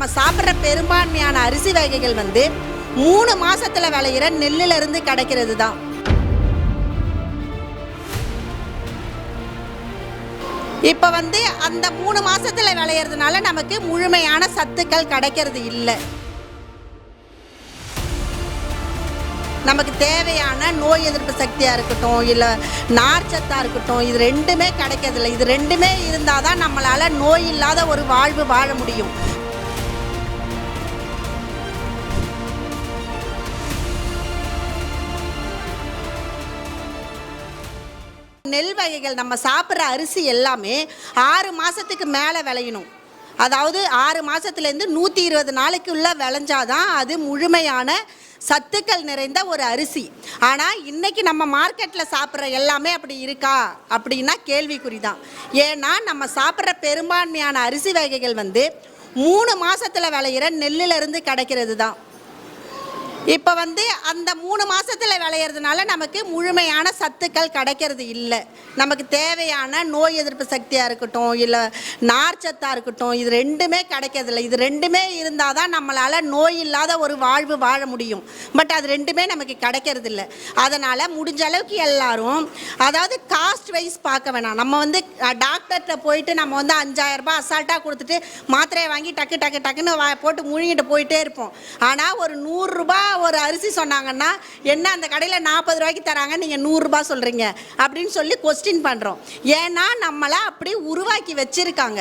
நம்ம சாப்பிட்ற பெரும்பான்மையான அரிசி வகைகள் வந்து 3 மாசத்துல விளையிற நெல்லுல இருந்து கிடைக்கிறது தான். இப்போ வந்து அந்த 3 மாசத்துல விளையிறதுனால நமக்கு முழுமையான சத்துக்கள் கிடைக்கிறது இல்லை. நமக்கு தேவையான நோய் எதிர்ப்பு சக்தியாக இருக்கட்டும், இல்லை நார்ச்சத்தாக இருக்கட்டும், இது ரெண்டுமே கிடைக்கிறதில்ல. இது ரெண்டுமே இருந்தால் தான் நம்மளால் நோய் இல்லாத ஒரு வாழ்வு வாழ முடியும். நெல் வகைகள் நம்ம சாப்பிட்ற அரிசி எல்லாமே 6 மாதத்துக்கு மேலே விளையணும். அதாவது 6 மாதத்துலேருந்து 120 நாளைக்குள்ளே விளைஞ்சாதான் அது முழுமையான சத்துக்கள் நிறைந்த ஒரு அரிசி. ஆனால் இன்றைக்கி நம்ம மார்க்கெட்டில் சாப்பிட்ற எல்லாமே அப்படி இருக்கா அப்படின்னா கேள்விக்குறி தான். ஏன்னா நம்ம சாப்பிட்ற பெரும்பான்மையான அரிசி வகைகள் வந்து 3 மாதத்தில் விளையிற நெல்லிலிருந்து கிடைக்கிறது தான். இப்போ வந்து அந்த 3 மாதத்தில் விளையிறதுனால நமக்கு முழுமையான சத்துக்கள் கிடைக்கிறது இல்லை. நமக்கு தேவையான நோய் எதிர்ப்பு சக்தியாக இருக்கட்டும், இல்லை நார்ச்சத்தாக இருக்கட்டும், இது ரெண்டுமே கிடைக்கிறதில்ல. இது ரெண்டுமே இருந்தால் தான் நம்மளால் நோய் இல்லாத ஒரு வாழ்வு வாழ முடியும். பட் அது ரெண்டுமே நமக்கு கிடைக்கிறது இல்லை. அதனால் முடிஞ்ச அளவுக்கு எல்லாரும், அதாவது காஸ்ட் வைஸ் பார்க்க வேணாம். நம்ம வந்து டாக்டர்கிட்ட போயிட்டு நம்ம வந்து 5000 ரூபாய் அசால்ட்டாக கொடுத்துட்டு மாத்திரையை வாங்கி டக்குன்னு போட்டு முழுங்கிட்டு போயிட்டே இருப்போம். ஆனால் ஒரு 100 ரூபாய் ஒரு அரிசி சொன்னாங்கன்னா, என்ன அந்த கடையில் 40 ரூபாய்க்கு தராங்க, நீங்கள் 100 ரூபாய் சொல்கிறீங்க அப்படின்னு சொல்லி கொஸ்டின் பண்ணுறோம். ஏன்னா நம்மளை அப்படி உருவாக்கி வச்சுருக்காங்க.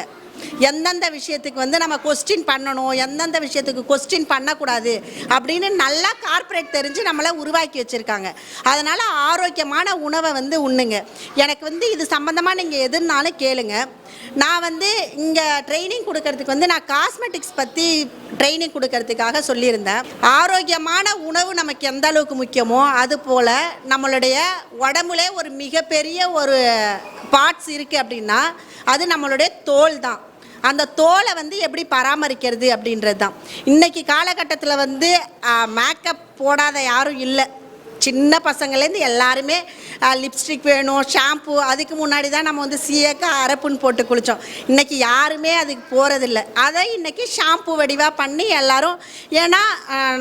எந்தெந்த விஷயத்துக்கு வந்து நம்ம கொஸ்டின் பண்ணணும், எந்தெந்த விஷயத்துக்கு கொஸ்டின் பண்ணக்கூடாது அப்படின்னு நல்லா கார்ப்பரேட் தெரிஞ்சு நம்மளை உருவாக்கி வச்சுருக்காங்க. அதனால் ஆரோக்கியமான உணவை வந்து உண்ணுங்க. எனக்கு வந்து இது சம்மந்தமாக நீங்கள் எதுனாலும் கேளுங்க. நான் வந்து இங்கே ட்ரைனிங் கொடுக்கறதுக்கு வந்து நான் காஸ்மெட்டிக்ஸ் பற்றி ட்ரைனிங் கொடுக்கறதுக்காக சொல்லியிருந்தேன். ஆரோக்கியமான உணவு நமக்கு எந்த அளவுக்கு முக்கியமோ அது போல் நம்மளுடைய உடம்புலே ஒரு மிகப்பெரிய ஒரு பார்ட்ஸ் இருக்குது அப்படின்னா அது நம்மளுடைய தோல் தான். அந்த தோலை வந்து எப்படி பராமரிக்கிறது அப்படின்றது தான். இன்றைக்கி காலகட்டத்தில் வந்து மேக்கப் போடாத யாரும் இல்லை. சின்ன பசங்கள்லேருந்து எல்லாருமே லிப்ஸ்டிக் வேணும், ஷாம்பு. அதுக்கு முன்னாடி தான் நம்ம வந்து சீயக்காய் அரப்புன்னு போட்டு குளித்தோம். இன்றைக்கி யாருமே அதுக்கு போகிறதில்ல. அதை இன்றைக்கி ஷாம்பு வடிவாக பண்ணி எல்லோரும், ஏன்னா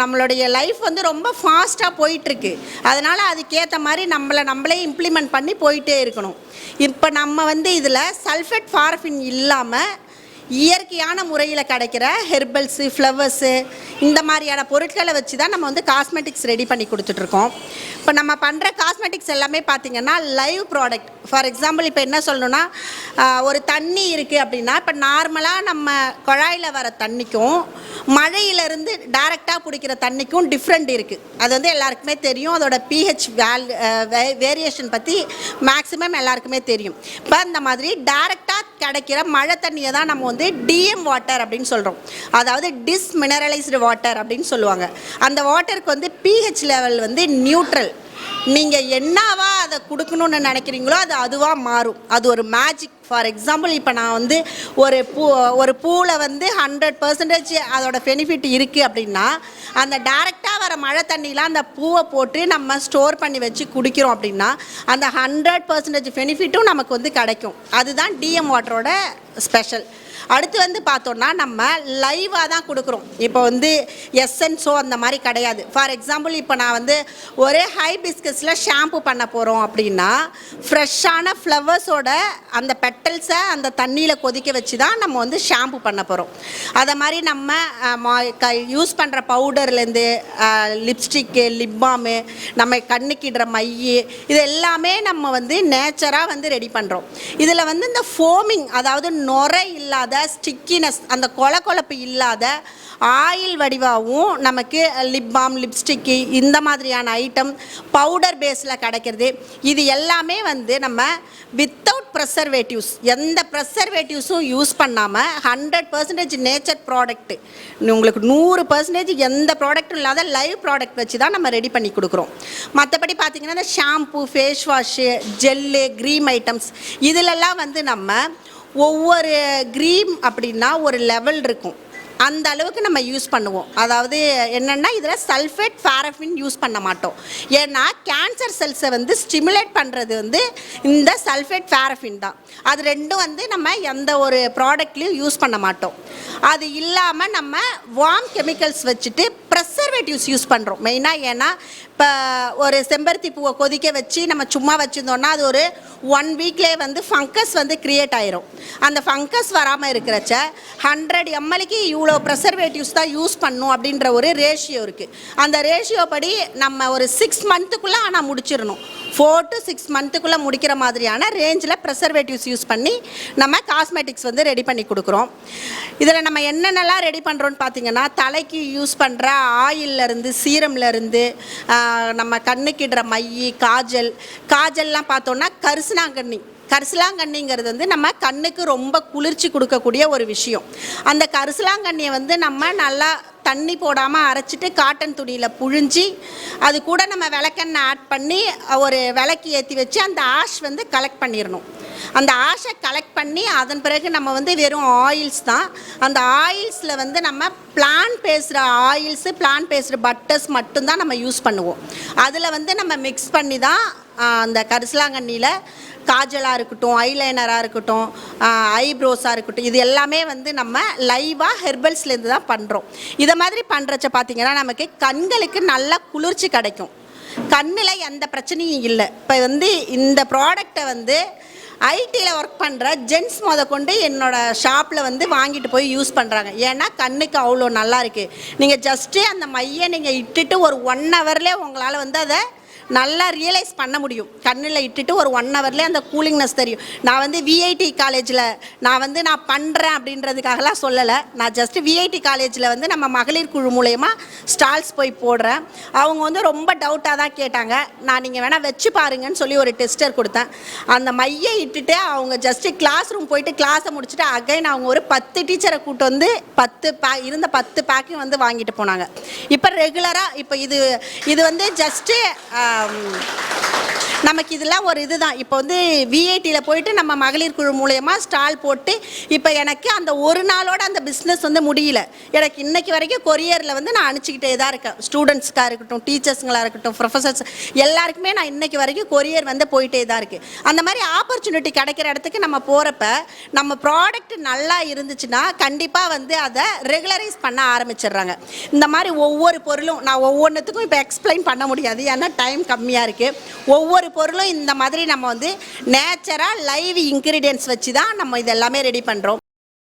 நம்மளுடைய லைஃப் வந்து ரொம்ப ஃபாஸ்ட்டாக போயிட்டுருக்கு. அதனால் அதுக்கேற்ற மாதிரி நம்மளே இம்ப்ளிமெண்ட் பண்ணி போயிட்டே இருக்கணும். இப்போ நம்ம வந்து இதில் சல்ஃபேட் பாரஃபின் இல்லாமல் இயற்கையான முறையில் கிடைக்கிற ஹெர்பல்ஸு, ஃப்ளவர்ஸு, இந்த மாதிரியான பொருட்களை வச்சு தான் நம்ம வந்து காஸ்மெட்டிக்ஸ் ரெடி பண்ணி கொடுத்துட்ருக்கோம். இப்போ நம்ம பண்ணுற காஸ்மெட்டிக்ஸ் எல்லாமே பார்த்திங்கன்னா லைவ் ப்ராடக்ட். ஃபார் எக்ஸாம்பிள் இப்போ என்ன சொல்லணுன்னா, ஒரு தண்ணி இருக்குது அப்படின்னா, இப்போ நார்மலாக நம்ம குழாயில் வர தண்ணிக்கும் மழையிலேருந்து டைரெக்டாக பிடிக்கிற தண்ணிக்கும் டிஃப்ரெண்ட் இருக்குது. அது வந்து எல்லாருக்குமே தெரியும். அதோட pH வேரியேஷன் பற்றி மேக்ஸிமம் எல்லாருக்குமே தெரியும். இப்போ இந்த மாதிரி டைரெக்டாக கிடைக்கிற மழை தண்ணியை தான் நம்ம வந்து டிஎம் வாட்டர் அப்படின்னு சொல்கிறோம். அதாவது டிஸ்மினரலைஸ்டு வாட்டர் அப்படின்னு சொல்லுவாங்க. அந்த வாட்டருக்கு வந்து pH லெவல் வந்து நியூட்ரல். நீங்கள் என்னவா அதை கொடுக்கணுன்னு நினைக்கிறீங்களோ அது அதுவாக மாறும். அது ஒரு மேஜிக். ஃபார் எக்ஸாம்பிள் இப்போ நான் வந்து ஒரு பூவில் வந்து 100% அதோட பெனிஃபிட் இருக்குது அப்படின்னா, அந்த டைரெக்டாக வர மழை தண்ணியில் அந்த பூவை போட்டு நம்ம ஸ்டோர் பண்ணி வச்சு குடிக்கிறோம் அப்படின்னா அந்த 100% பெனிஃபிட்டும் நமக்கு வந்து கிடைக்கும். அதுதான் டிஎம் வாட்டரோட ஸ்பெஷல். அடுத்து வந்து பார்த்தோன்னா நம்ம லைவாக தான் கொடுக்குறோம். இப்போ வந்து எசன்ஸோ அந்த மாதிரி கிடையாது. ஃபார் எக்ஸாம்பிள் இப்போ நான் வந்து ஒரே ஹைபிஸ்கஸில் ஷாம்பு பண்ண போகிறோம் அப்படின்னா, ஃப்ரெஷ்ஷான ஃப்ளவர்ஸோட அந்த பெட்டல்ஸை அந்த தண்ணியில் கொதிக்க வச்சு தான் நம்ம வந்து ஷாம்பு பண்ண போகிறோம். அதை மாதிரி நம்ம யூஸ் பண்ணுற பவுடர்லேருந்து லிப்ஸ்டிக்கு, லிப் பாமு, நம்ம கண்ணுக்கிடுற மை, இது எல்லாமே நம்ம வந்து நேச்சராக வந்து ரெடி பண்ணுறோம். இதில் வந்து இந்த ஃபோமிங், அதாவது நுரை இல்லாத, ஸ்டிக்கினஸ், அந்த கொழப்பு இல்லாத ஆயில் வடிவாகவும் நமக்கு லிப் பாம், லிப்ஸ்டிக்கு, இந்த மாதிரியான ஐட்டம் பவுடர் பேஸில் கிடைக்கிறது. இது எல்லாமே வந்து நம்ம வித்தவுட் ப்ரெசர்வேட்டிவ்ஸ், எந்த ப்ரெசர்வேட்டிவ்ஸும் யூஸ் பண்ணாமல் 100% நேச்சர் ப்ராடக்ட்டு, உங்களுக்கு 100% எந்த ப்ராடக்ட்டும் இல்லாத லைவ் ப்ராடக்ட் வச்சு தான் நம்ம ரெடி பண்ணி கொடுக்குறோம். மற்றபடி பார்த்திங்கன்னா இந்த shampoo, face wash, gel, cream items, இதிலெல்லாம் வந்து நம்ம ஒவ்வொரு க்ரீம் அப்படின்னா ஒரு லெவல் இருக்கும். அந்த அளவுக்கு நம்ம யூஸ் பண்ணுவோம். அதாவது என்னென்னா இதில் சல்ஃபேட் பாரஃபின் யூஸ் பண்ண மாட்டோம். ஏன்னா கேன்சர் செல்ஸை வந்து ஸ்டிமுலேட் பண்ணுறது வந்து இந்த சல்ஃபேட் பாரஃபின் தான். அது ரெண்டும் வந்து நம்ம எந்த ஒரு ப்ராடக்ட்லேயும் யூஸ் பண்ண மாட்டோம். அது இல்லாமல் நம்ம வார்ம் கெமிக்கல்ஸ் வச்சுட்டு ப்ரெசர்வேட்டிவ்ஸ் யூஸ் பண்ணுறோம் மெயினாக. ஏன்னா இப்போ ஒரு செம்பருத்தி பூவை கொதிக்க வச்சு நம்ம சும்மா வச்சுருந்தோன்னா அது ஒரு 1 வீக்லேயே வந்து ஃபங்கஸ் வந்து க்ரியேட் ஆயிரும். அந்த ஃபங்கஸ் வராமல் இருக்கிறச்ச 100 mlக்கு இவ்வளோ ப்ரெசர்வேட்டிவ்ஸ் தான் யூஸ் பண்ணணும் அப்படின்ற ஒரு ரேஷியோ இருக்குது. அந்த ரேஷியோ படி நம்ம ஒரு 6 மந்த்துக்குள்ளே ஆனால் முடிச்சிடணும். 4 to 6 மந்த்துக்குள்ளே முடிக்கிற மாதிரியான ரேஞ்சில் ப்ரெசர்வேட்டிவ்ஸ் யூஸ் பண்ணி நம்ம காஸ்மெட்டிக்ஸ் வந்து ரெடி பண்ணி கொடுக்குறோம். இதில் நம்ம என்னென்னலாம் ரெடி பண்ணுறோன்னு பார்த்தீங்கன்னா, தலைக்கு யூஸ் பண்ணுற ஆயிலிருந்து, சீரம்லேருந்து, நம்ம கண்ணுக்கிடுற மை, காஜல்லாம் பார்த்தோன்னா கரிசலாங்கண்ணிங்கிறது வந்து நம்ம கண்ணுக்கு ரொம்ப குளிர்ச்சி கொடுக்கக்கூடிய ஒரு விஷயம். அந்த கரிசலாங்கண்ணியை வந்து நம்ம நல்லா தண்ணி போடாமல் அரைச்சிட்டு காட்டன் துணியில் புழிஞ்சி அது கூட நம்ம விளக்கெண்ணெய் ஆட் பண்ணி ஒரு விளக்கு ஏற்றி வச்சு அந்த ஆஷ் வந்து கலெக்ட் பண்ணிடணும். அந்த ஆஷை கலெக்ட் பண்ணி அதன் பிறகு நம்ம வந்து வெறும் ஆயில்ஸ் தான். அந்த ஆயில்ஸில் வந்து நம்ம plan based oils, plan based பட்டர்ஸ் மட்டும்தான் நம்ம யூஸ் பண்ணுவோம். அதில் வந்து நம்ம மிக்ஸ் பண்ணி தான் அந்த கரிசலாங்கண்ணியில் காஜலாக இருக்கட்டும், ஐலைனராக இருக்கட்டும், ஐப்ரோஸாக இருக்கட்டும், இது எல்லாமே வந்து நம்ம லைவாக ஹெர்பல்ஸ்லேருந்து தான் பண்ணுறோம். இதை மாதிரி பண்ணுறச்ச பார்த்திங்கன்னா நமக்கு கண்களுக்கு நல்லா குளிர்ச்சி கிடைக்கும். கண்ணில் எந்த பிரச்சனையும் இல்லை. இப்போ வந்து இந்த ப்ராடக்டை வந்து ஐடியில் ஒர்க் பண்ணுற ஜென்ஸ் கொண்டு என்னோடய ஷாப்பில் வந்து வாங்கிட்டு போய் யூஸ் பண்ணுறாங்க. ஏன்னா கண்ணுக்கு அவ்வளோ நல்லா இருக்குது. நீங்கள் ஜஸ்ட்டு அந்த மையை நீங்கள் இட்டுட்டு ஒரு 1 ஹவர்லேயே உங்களால் வந்து அதை நல்லா ரியலைஸ் பண்ண முடியும். கண்ணில் இட்டுட்டு ஒரு 1 ஹவர்லேயே அந்த கூலிங்னஸ் தெரியும். நான் வந்து விஐடி காலேஜில் நான் பண்ணுறேன் அப்படின்றதுக்காகலாம் சொல்லலை. நான் ஜஸ்ட்டு விஐடி காலேஜில் வந்து நம்ம மகளிர் குழு மூலயமா ஸ்டால்ஸ் போய் போடுறேன். அவங்க வந்து ரொம்ப டவுட்டாக தான் கேட்டாங்க. நான் நீங்கள் வேணால் வச்சு பாருங்கன்னு சொல்லி ஒரு டெஸ்டர் கொடுத்தேன். அந்த மையை இட்டுட்டு அவங்க ஜஸ்ட்டு கிளாஸ் ரூம் போயிட்டு கிளாஸை முடிச்சுட்டு அகைன் அவங்க ஒரு 10 டீச்சரை கூட்டு வந்து 10 பேக்கையும் வந்து வாங்கிட்டு போனாங்க. இப்போ ரெகுலராக இப்போ இது வந்து ஜஸ்ட்டு நமக்கு இதெல்லாம் ஒரு இதுதான். இப்போ வந்து விஐடியில் போயிட்டு நம்ம மகளிர் குழு மூலயமா ஸ்டால் போட்டு இப்போ எனக்கு அந்த ஒரு நாளோட அந்த பிஸ்னஸ் வந்து முடியல. எனக்கு இன்னைக்கு வரைக்கும் கொரியரில் வந்து நான் அனுப்பிச்சிக்கிட்டே தான் இருக்கேன். ஸ்டூடெண்ட்ஸ்க்காக இருக்கட்டும், டீச்சர்ஸுங்களாக இருக்கட்டும், ப்ரொஃபஸர்ஸ் எல்லாருக்குமே நான் இன்னைக்கு வரைக்கும் கொரியர் வந்து போயிட்டே தான் இருக்குது. அந்த மாதிரி ஆப்பர்ச்சுனிட்டி கிடைக்கிற இடத்துக்கு நம்ம போகிறப்ப நம்ம ப்ராடக்ட் நல்லா இருந்துச்சுன்னா கண்டிப்பாக வந்து அதை ரெகுலரைஸ் பண்ண ஆரம்பிச்சிடுறாங்க. இந்த மாதிரி ஒவ்வொரு பொருளும் நான் ஒவ்வொன்றுத்துக்கும் இப்போ எக்ஸ்பிளைன் பண்ண முடியாது, ஏன்னா டைம் கம்மியாக இருக்குது. ஒவ்வொரு பொருளும் இந்த மாதிரி நம்ம வந்து நேச்சராக லைவ் இன்க்ரீடியன்ட்ஸ் வச்சு தான் நம்ம இதெல்லாமே ரெடி பண்ணுறோம்.